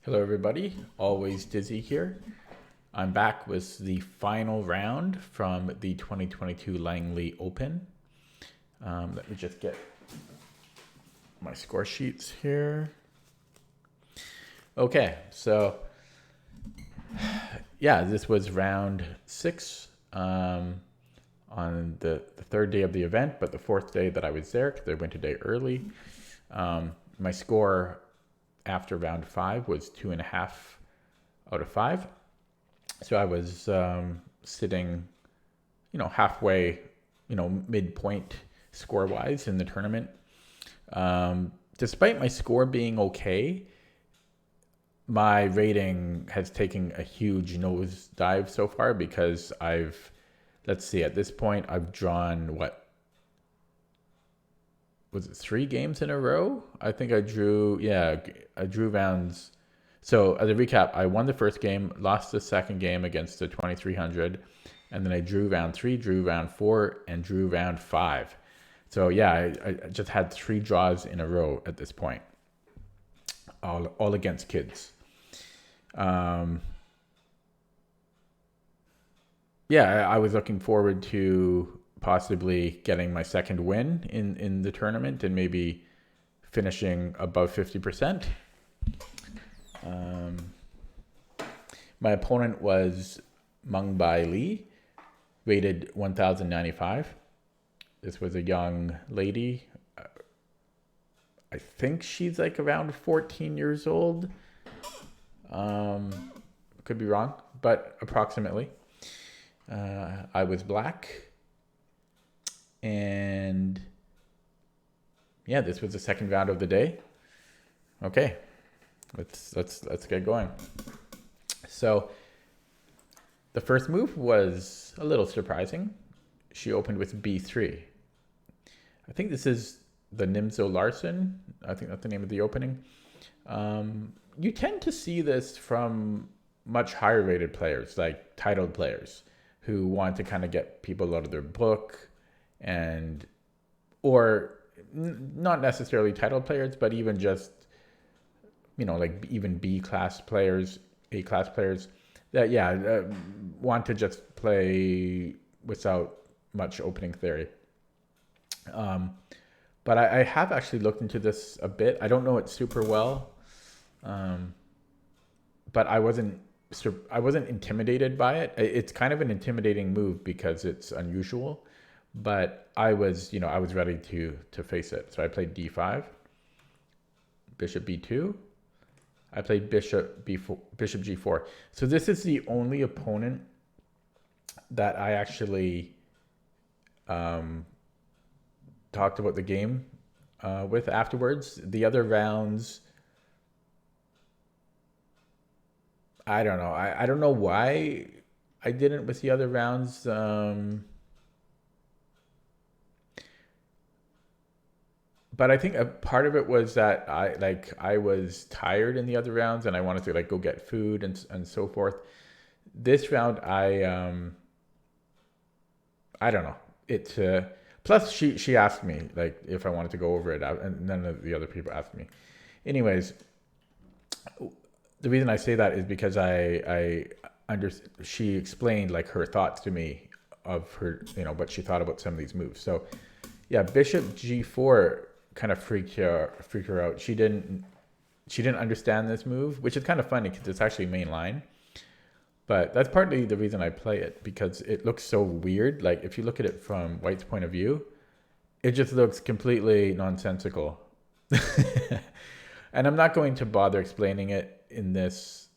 Hello, everybody. Always Dizzy here. I'm back with the final round from the 2022 Langley Open. Let me just get my score sheets here. Okay, so yeah, this was round 6 on the third day of the event, but the fourth day that I was there because I went a day early. My score after round 5 was 2.5 out of 5. So I was sitting, halfway, midpoint score wise in the tournament. Despite my score being okay, my rating has taken a huge nosedive so far because let's see, at this point, I've drawn was it 3 games in a row? I think I drew rounds. So as a recap, I won the first game, lost the second game against the 2300, and then I drew round 3, drew round 4, and drew round 5. So yeah, I just had 3 draws in a row at this point, all against kids. I was looking forward to possibly getting my second win in the tournament and maybe finishing above 50%. My opponent was Mungbai Lee, rated 1095. This was a young lady. I think she's like around 14 years old. Could be wrong, but approximately. I was black. And yeah, this was the second round of the day. Okay, let's get going. So the first move was a little surprising. She opened with B3. I think this is the Nimzo Larsen. I think that's the name of the opening. You tend to see this from much higher rated players, like titled players, who want to kind of get people out of their book, or not necessarily title players, but even just, like even B class players, A class players that, want to just play without much opening theory. But I have actually looked into this a bit. I don't know it super well, but I wasn't intimidated by it. It's kind of an intimidating move because it's unusual. But I was ready to face it. So I played D5, Bishop B2. I played Bishop B4, Bishop G4. So this is the only opponent that I actually talked about the game with afterwards. The other rounds, I don't know. I don't know why I didn't with the other rounds. But I think a part of it was that I was tired in the other rounds and I wanted to go get food and so forth. This round I don't know. Plus she asked me if I wanted to go over it, and none of the other people asked me. Anyways, the reason I say that is because she explained her thoughts to me of her, what she thought about some of these moves. So yeah, Bishop G4 kind of freaked her out. She didn't understand this move, which is kind of funny because it's actually main line. But that's partly the reason I play it, because it looks so weird. Like if you look at it from White's point of view, it just looks completely nonsensical. And I'm not going to bother explaining it in this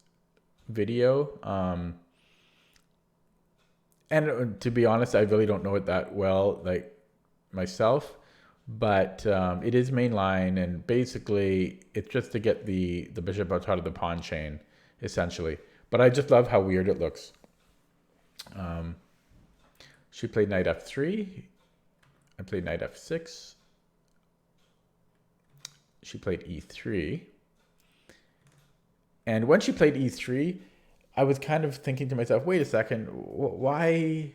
video. And to be honest, I really don't know it that well, myself. But it is mainline, and basically it's just to get the bishop outside of the pawn chain, essentially. But I just love how weird it looks. She played knight f3. I played knight f6. She played e3. And when she played e3, I was kind of thinking to myself, wait a second, why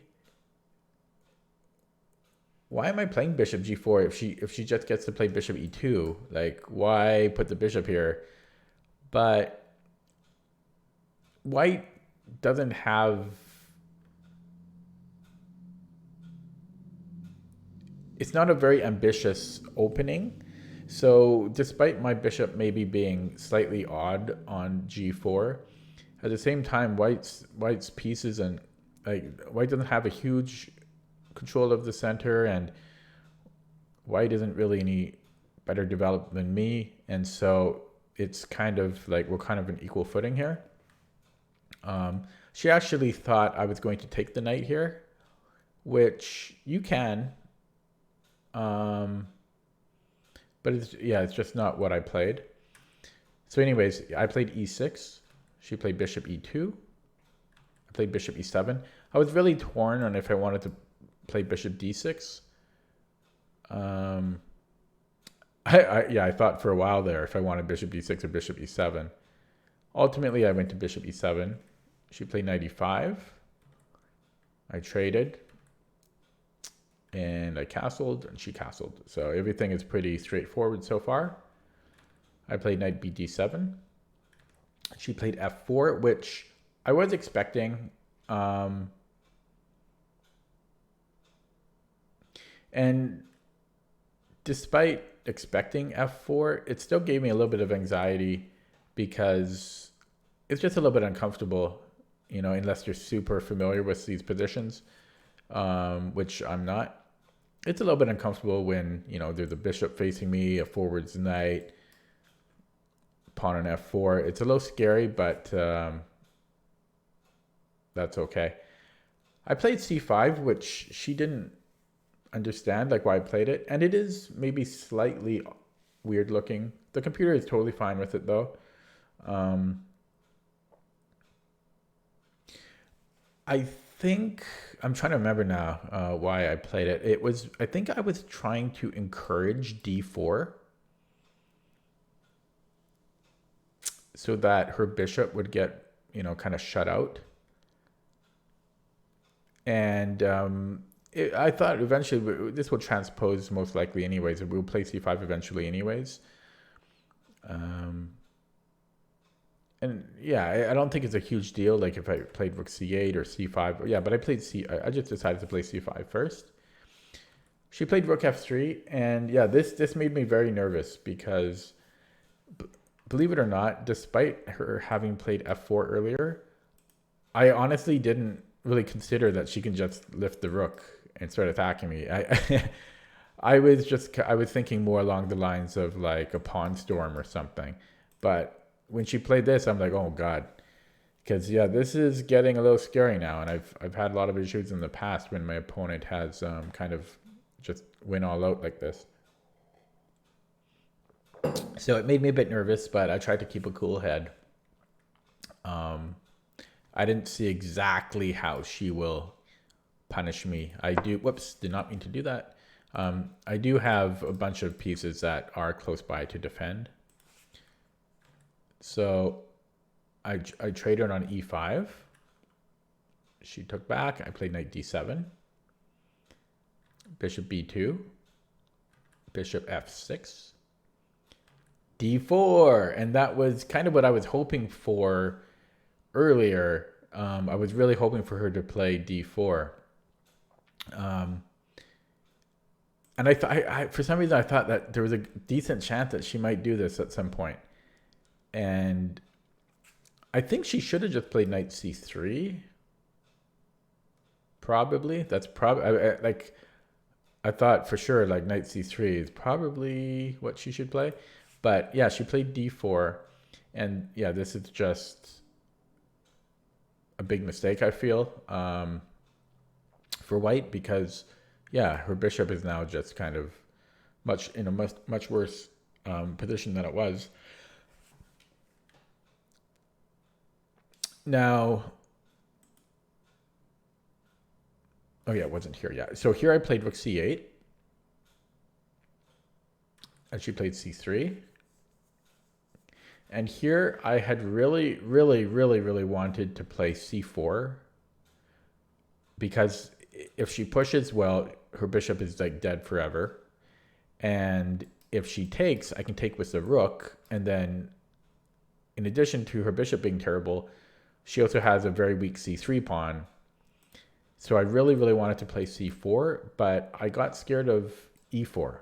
am I playing bishop g4 if she just gets to play bishop e2? Why put the bishop here? But white doesn't have, it's not a very ambitious opening. So despite my bishop maybe being slightly odd on g4, at the same time, white's pieces and like white doesn't have a huge control of the center, and white isn't really any better developed than me, and so it's kind of like we're kind of an equal footing here. She actually thought I was going to take the knight here, which you can, but it's just not what I played. So anyways, I played e6. She played bishop e2. I played bishop e7. I was really torn on if I wanted to play bishop d6. I thought for a while there if I wanted bishop d6 or bishop e7. Ultimately, I went to bishop e7. She played knight e5. I traded. And I castled, and she castled. So everything is pretty straightforward so far. I played knight b d7. She played f4, which I was expecting. And despite expecting f4, it still gave me a little bit of anxiety because it's just a little bit uncomfortable, you know, unless you're super familiar with these positions, which I'm not. It's a little bit uncomfortable when, you know, there's a bishop facing me, a forwards knight, pawn on f4. It's a little scary, but that's okay. I played c5, which she didn't understand, like why I played it, and it is maybe slightly weird looking. The computer is totally fine with it though. I think I'm trying to remember now why I played it. It was, I think I was trying to encourage d4 so that her bishop would get, you know, kind of shut out. And I thought eventually this will transpose most likely anyways. We'll play c5 eventually anyways. And yeah, I don't think it's a huge deal. Like if I played rook c8 or c5, yeah, but I played I just decided to play c5 first. She played rook f3, and yeah, this made me very nervous because, believe it or not, despite her having played f4 earlier, I honestly didn't really consider that she can just lift the rook and start attacking me. I was thinking more along the lines of like a pawn storm or something, but when she played this, I'm like, oh God, because yeah, this is getting a little scary now, and I've had a lot of issues in the past when my opponent has kind of just went all out like this. So it made me a bit nervous, but I tried to keep a cool head. I didn't see exactly how she will punish me. Did not mean to do that. I do have a bunch of pieces that are close by to defend. So I traded on e5. She took back. I played knight d7. Bishop b2. Bishop f6. d4. And that was kind of what I was hoping for earlier. I was really hoping for her to play d4. And I for some reason I thought that there was a decent chance that she might do this at some point. And I think she should have just played knight c3. Probably. That's probably like I thought for sure like knight c3 is probably what she should play. But yeah, she played d4, and yeah, this is just a big mistake, I feel, for white, because yeah, her bishop is now just kind of much worse position than it was. Now, oh yeah, it wasn't here yet. So here I played rook c8, and she played c3. And here I had really wanted to play c4, because if she pushes, well, her bishop is like dead forever. And if she takes, I can take with the rook, and then in addition to her bishop being terrible, she also has a very weak c3 pawn. So I really, really wanted to play c4, but I got scared of e4.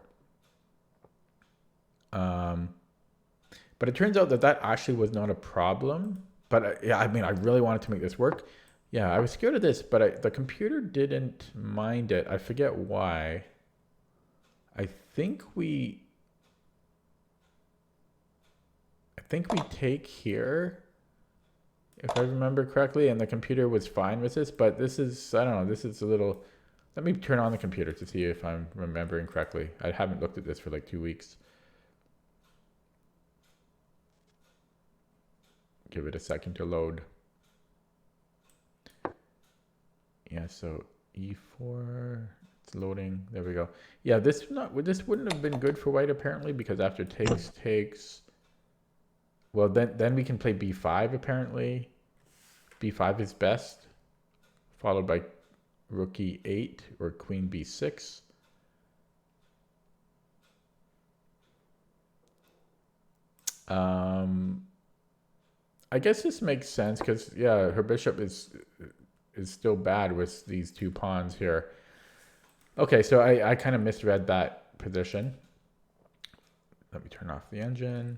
But it turns out that that actually was not a problem. But yeah, I mean, I really wanted to make this work. Yeah, I was scared of this, but the computer didn't mind it. I forget why. I think we take here, if I remember correctly, and the computer was fine with this, but this is, I don't know, this is a little, let me turn on the computer to see if I'm remembering correctly. I haven't looked at this for like 2 weeks. Give it a second to load. Yeah, so e4, it's loading. There we go. Yeah, this wouldn't have been good for white apparently, because after takes. Well, then we can play b5 apparently. b5 is best, followed by rook e8 or queen b6. I guess this makes sense because, yeah, her bishop is still bad with these two pawns here. Okay, so I kind of misread that position. Let me turn off the engine.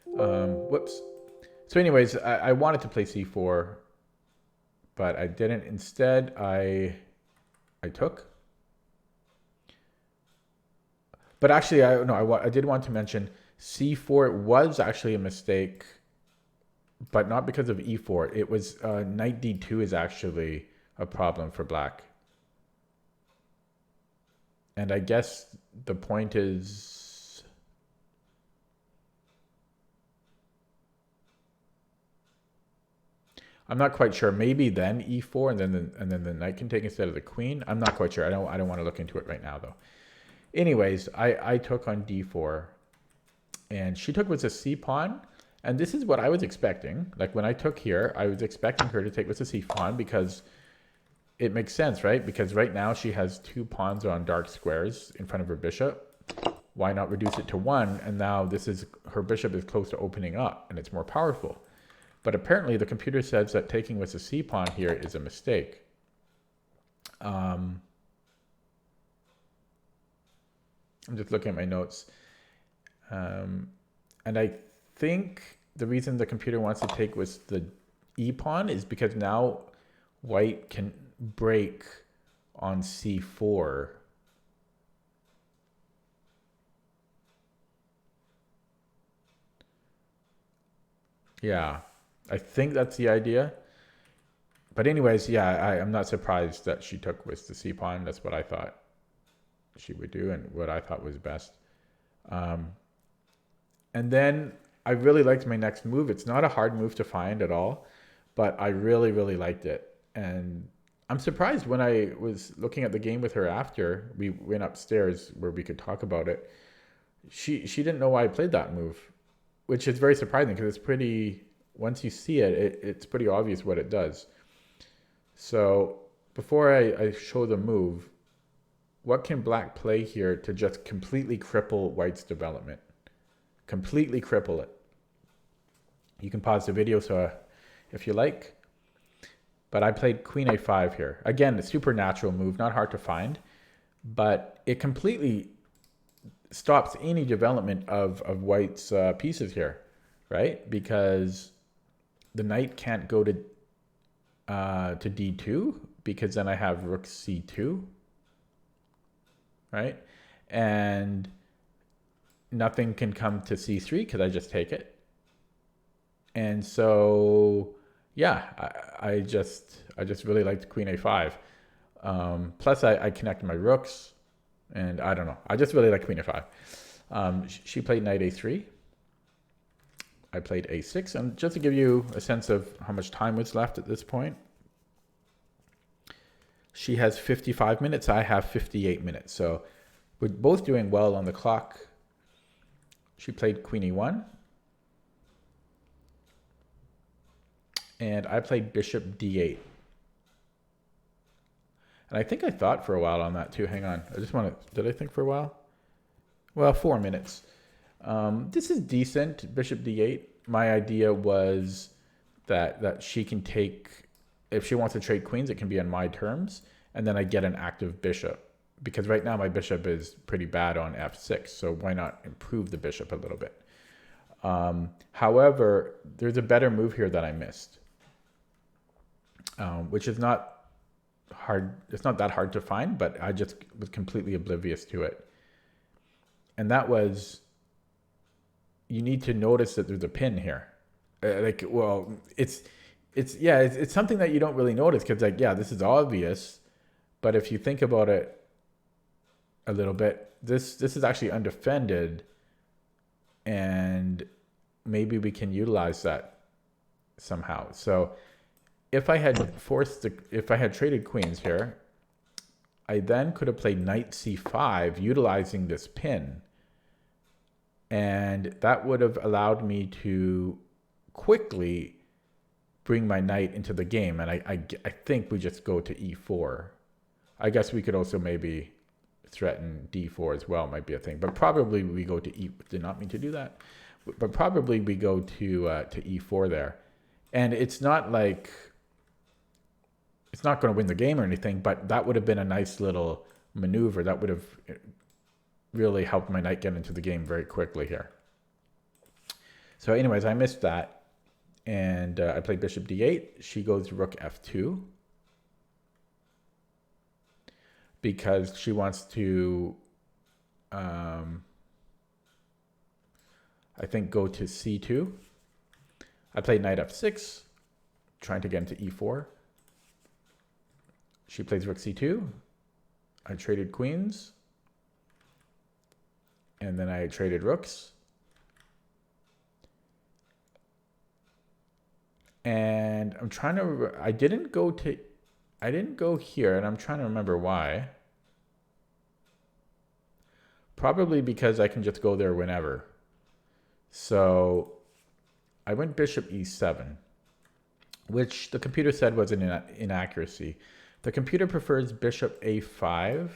Whoops. So anyways, I wanted to play c4, but I didn't. Instead, I took. But actually, I did want to mention c4 was actually a mistake, but not because of e4. It was knight d2 is actually a problem for black. And I guess the point is, I'm not quite sure. Maybe then e4 and then the knight can take instead of the queen. I'm not quite sure. I don't want to look into it right now though. Anyways, I took on d4, and she took with a c pawn. And this is what I was expecting. Like when I took here, I was expecting her to take with a c pawn because it makes sense, right? Because right now she has two pawns on dark squares in front of her bishop. Why not reduce it to one? And now her bishop is close to opening up and it's more powerful. But apparently the computer says that taking with a c pawn here is a mistake. I'm just looking at my notes. And I think the reason the computer wants to take with the e pawn is because now white can break on c4. Yeah, I think that's the idea. But anyways, yeah, I'm not surprised that she took with the c pawn. That's what I thought she would do and what I thought was best. And then I really liked my next move. It's not a hard move to find at all, but I really, really liked it. And I'm surprised when I was looking at the game with her after we went upstairs where we could talk about it. She didn't know why I played that move, which is very surprising because it's pretty, once you see it, it's pretty obvious what it does. So before I show the move, what can black play here to just completely cripple white's development? Completely cripple it. You can pause the video if you like. But I played queen a5 here. Again, a supernatural move, not hard to find, but it completely stops any development of white's pieces here, right? Because the knight can't go to d2 because then I have rook c2, right? And nothing can come to c3 because I just take it. And so, yeah, I just really liked queen a5. Plus, I connected my rooks, and I don't know. I just really like queen a5. She played knight a3. I played a6. And just to give you a sense of how much time was left at this point, she has 55 minutes. I have 58 minutes. So we're both doing well on the clock. She played queen e1. And I played bishop d8. And I think I thought for a while on that too. Hang on. I just want to, did I think for a while? Well, 4 minutes. This is decent, bishop d8. My idea was that she can take, if she wants to trade queens, it can be on my terms, and then I get an active bishop. Because right now my bishop is pretty bad on f6, so why not improve the bishop a little bit? However, there's a better move here that I missed, which is not hard. It's not that hard to find, but I just was completely oblivious to it. And that was, you need to notice that there's a pin here. Well, it's something that you don't really notice because this is obvious, but if you think about it a little bit, this is actually undefended, and maybe we can utilize that somehow. So if I had traded queens here, I then could have played knight c5 utilizing this pin, and that would have allowed me to quickly bring my knight into the game. And I think we just go to e4. I guess we could also maybe threaten d4 as well, might be a thing, but probably we go to did not mean to do that, but probably we go to e4 there. And it's not like it's not going to win the game or anything, but that would have been a nice little maneuver that would have really helped my knight get into the game very quickly here. So anyways, I missed that, and I played bishop d8. She goes rook f2 because she wants to I think go to c2. I played knight f6, trying to get into e4. She plays rook c2. I traded queens, and then I traded rooks. And I'm trying to, I didn't go here, and I'm trying to remember why. Probably because I can just go there whenever. So I went bishop e7, which the computer said was an inaccuracy. The computer prefers bishop a5,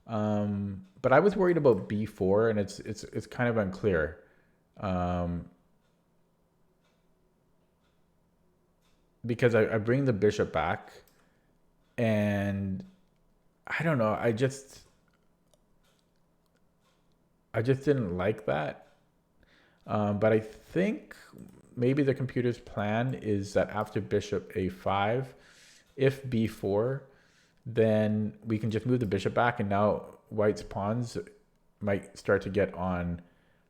but I was worried about b4, and it's kind of unclear. Because I bring the bishop back, and I don't know, I just didn't like that. But I think maybe the computer's plan is that after bishop a5, if b4, then we can just move the bishop back, and now white's pawns might start to get on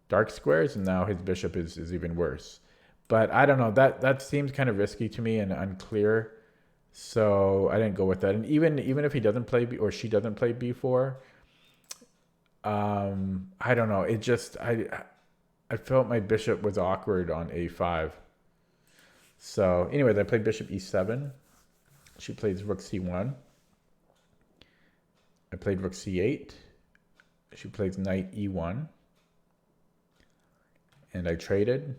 dark squares, and now his bishop is even worse. But I don't know, that seems kind of risky to me and unclear, so I didn't go with that. And even if he doesn't play or she doesn't play b4, I don't know, it just I felt my bishop was awkward on a5. So anyways, I played bishop e7. She plays rook c1. I played rook c8. She plays knight e1. And I traded.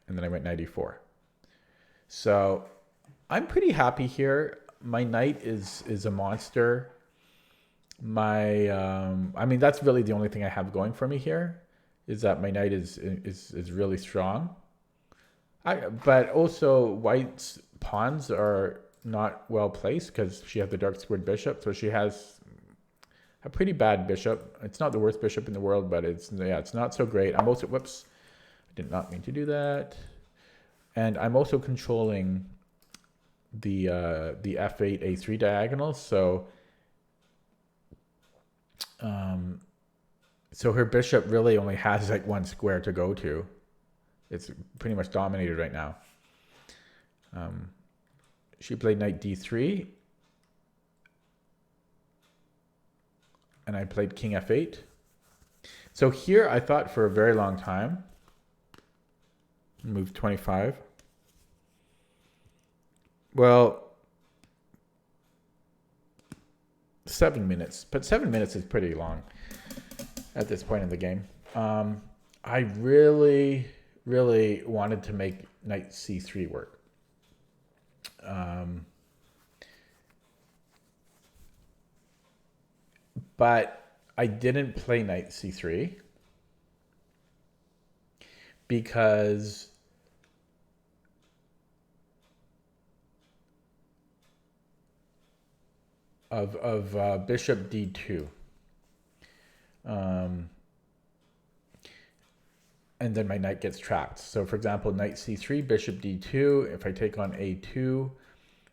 And then I went knight e4. So I'm pretty happy here. My knight is a monster. I mean, that's really the only thing I have going for me here, is that my knight is really strong. But also white's pawns are not well placed because she has the dark squared bishop, so she has a pretty bad bishop. It's not the worst bishop in the world, but it's not so great. I'm also, whoops, I did not mean to do that. And I'm also controlling the f8 a3 diagonal, so so her bishop really only has like one square to go to. It's pretty much dominated right now. She played knight d3, and I played king f8. So here I thought for a very long time, move 25. Well, 7 minutes, but 7 minutes is pretty long at this point in the game. I really wanted to make knight c3 work. But I didn't play knight c3 because of bishop d2. And then my knight gets trapped. So for example, knight c3, bishop d2. If I take on a2,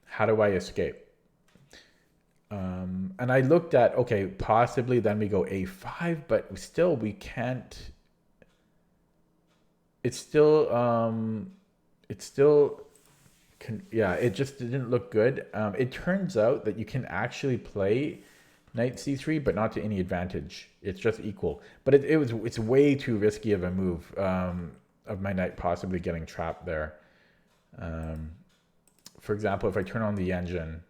how do I escape? And I looked at, okay, possibly then we go a5, but still we can't. It's still, yeah, it just didn't look good. It turns out that you can actually play knight c3, but not to any advantage. It's just equal. But it's way too risky of a move, of my knight possibly getting trapped there. For example, if I turn on the engine,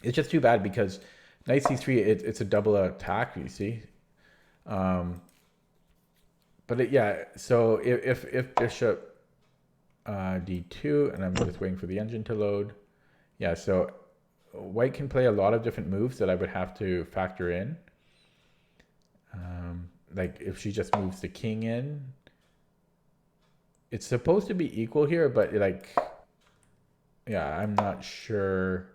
it's just too bad because knight c3, it's a double attack, you see. But yeah, so if bishop d2, and I'm just waiting for the engine to load. Yeah, so white can play a lot of different moves that I would have to factor in. Like if she just moves the king in, it's supposed to be equal here, but like, yeah, I'm not sure.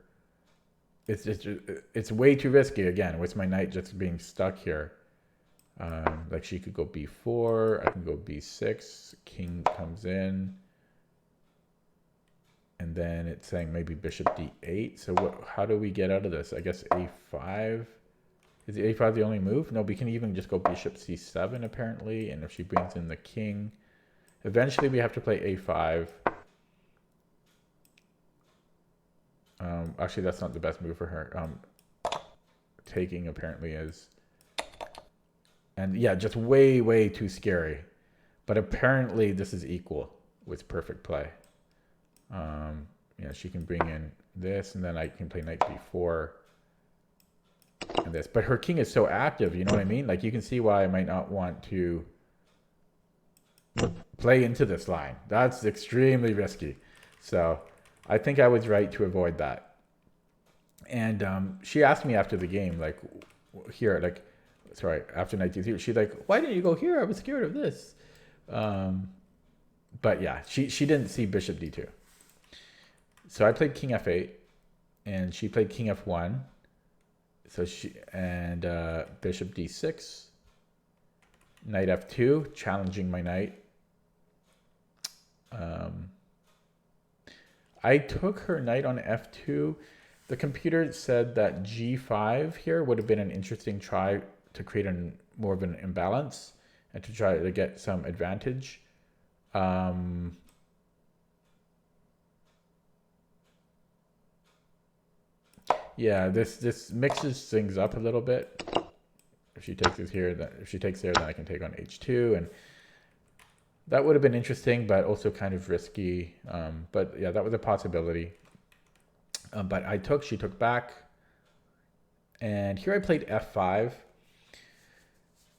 It's way too risky again with my knight just being stuck here. Like she could go b4, I can go b6, king comes in, and then it's saying maybe bishop d8. So how do we get out of this? I guess a5. Is the a5 the only move? No, we can even just go bishop c7 apparently, and if she brings in the king, eventually we have to play a5. Actually, that's not the best move for her. Taking apparently is. And yeah, just way too scary. But apparently this is equal with perfect play. Yeah, she can bring in this, and then I can play knight b4 and this. But her king is so active, you know what I mean? Like you can see why I might not want to play into this line. That's extremely risky. So I think I was right to avoid that. And she asked me after the game, like here, like, sorry, after knight d3, she's like, why didn't you go here? I was scared of this. But yeah, she didn't see bishop d2. So I played king f8, and she played king f1. So bishop d6, knight f2, challenging my knight. I took her knight on f2. The computer said that g5 here would have been an interesting try to create more of an imbalance and to try to get some advantage. Yeah, this mixes things up a little bit. If she takes this here, if she takes there, then I can take on h2, and that would have been interesting, but also kind of risky. But yeah, that was a possibility. But she took back, and here I played f5.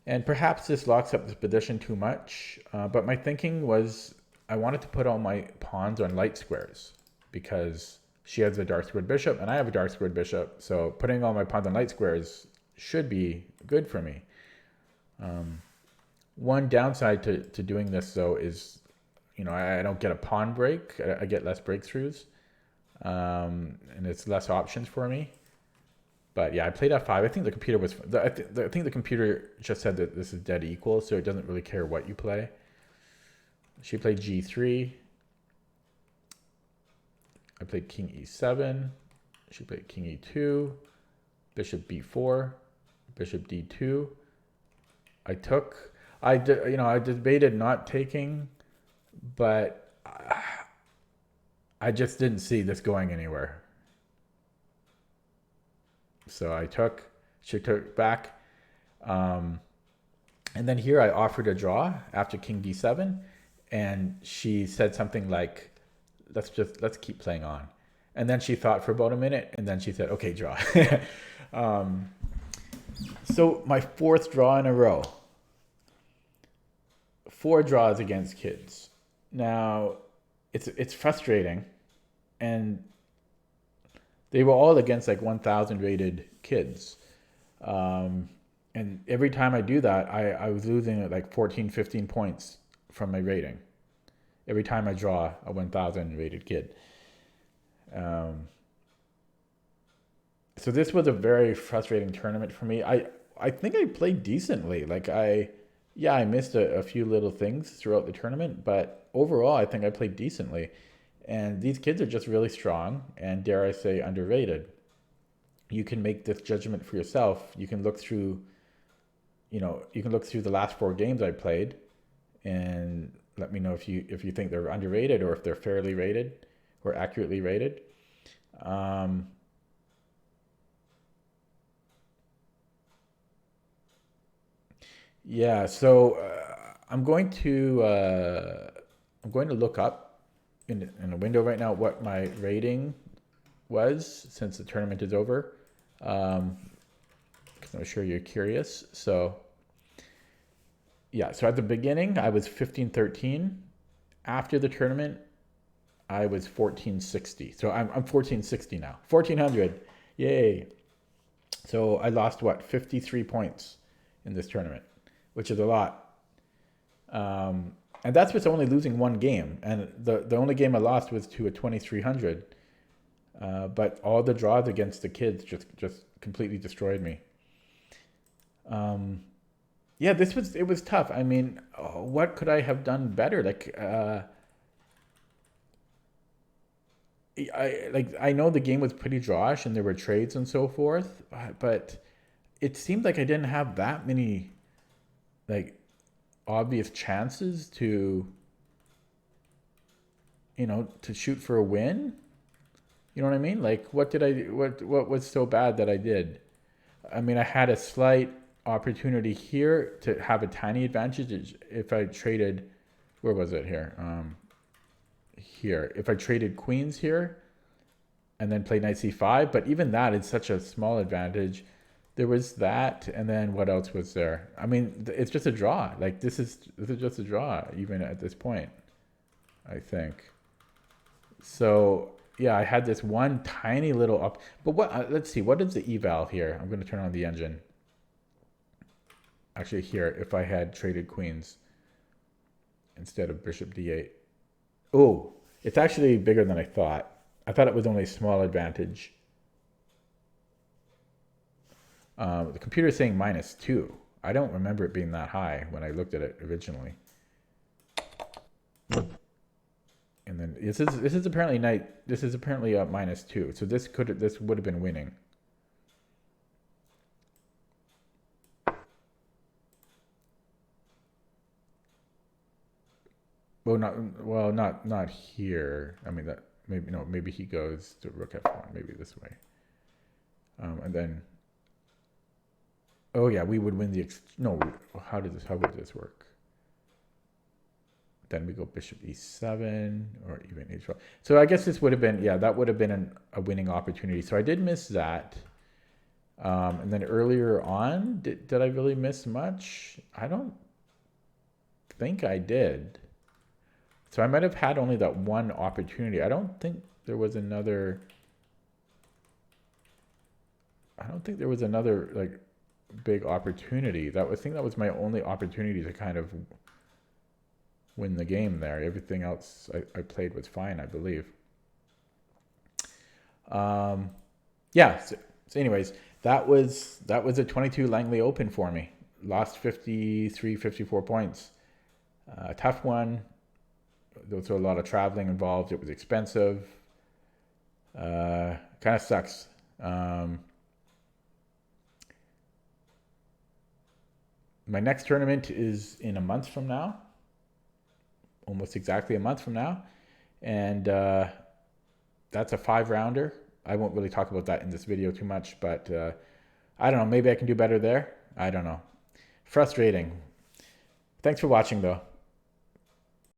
And perhaps this locks up this position too much, but my thinking was I wanted to put all my pawns on light squares because she has a dark squared bishop and I have a dark squared bishop, so putting all my pawns on light squares should be good for me. One downside to doing this though is, I don't get a pawn break. I get less breakthroughs, and it's less options for me. But yeah, I played f5. I think the computer was. I think the computer just said that this is dead equal, so it doesn't really care what you play. She played g3. I played king e7. She played king e2. Bishop b4. Bishop d2. I took. I debated not taking, but I just didn't see this going anywhere. So I took, she took back. And then here I offered a draw after king d7. And she said something like, let's keep playing on. And then she thought for about a minute, and then she said, okay, draw. So my fourth draw in a row. 4 draws against kids. Now, it's frustrating. And they were all against like 1,000 rated kids. And every time I do that, I was losing like 14, 15 points from my rating. Every time I draw a 1,000 rated kid. So this was a very frustrating tournament for me. I think I played decently. Yeah, I missed a few little things throughout the tournament, but overall, I think I played decently. And these kids are just really strong and, dare I say, underrated. You can make this judgment for yourself. You can look through, you can look through the last 4 games I played, and let me know if you think they're underrated or if they're fairly rated or accurately rated. Um, Yeah, so I'm going to look up in a window right now what my rating was since the tournament is over. Um, 'Cause I'm sure you're curious. So yeah, so at the beginning I was 1513. After the tournament, I was 1460. So I'm 1460 now. 1400. Yay. So I lost what, 53 points in this tournament, which is a lot. And that's with only losing 1 game. And the only game I lost was to a 2300. But all the draws against the kids just completely destroyed me. Yeah, it was tough. I mean, what could I have done better? I know the game was pretty drawish and there were trades and so forth, but it seemed like I didn't have that many like obvious chances to shoot for a win. You know what I mean? Like, what was so bad that I did? I mean, I had a slight opportunity here to have a tiny advantage if I traded. Where was it here? Here. If I traded queens here and then played knight c5, but even that is such a small advantage. There was that, and then what else was there? I mean, it's just a draw. Like this is just a draw, even at this point, I think. So yeah, I had this one tiny little up. But what? Let's see. What is the eval here? I'm going to turn on the engine. Actually, here, if I had traded queens instead of bishop d8. Oh, it's actually bigger than I thought. I thought it was only a small advantage. The computer is saying -2. I don't remember it being that high when I looked at it originally. And then this is apparently This is apparently a -2. So this would have been winning. Not here. I mean that maybe he goes to rook f1. Maybe this way. And then. Oh yeah, we would win how would this work? Then we go bishop e7 or even h12. So I guess this would have been, that would have been a winning opportunity. So I did miss that. And then earlier on, did I really miss much? I don't think I did. So I might have had only that one opportunity. I don't think there was another like big opportunity. I think that was my only opportunity to kind of win the game there. Everything else I played was fine, I believe. Yeah. So anyways, that was a 22 Langley Open for me. Lost 53, 54 points. Tough one. There was a lot of traveling involved. It was expensive. Kind of sucks. My next tournament is in a month from now. Almost exactly a month from now. And that's a 5-rounder. I won't really talk about that in this video too much, but I don't know. Maybe I can do better there. I don't know. Frustrating. Thanks for watching, though.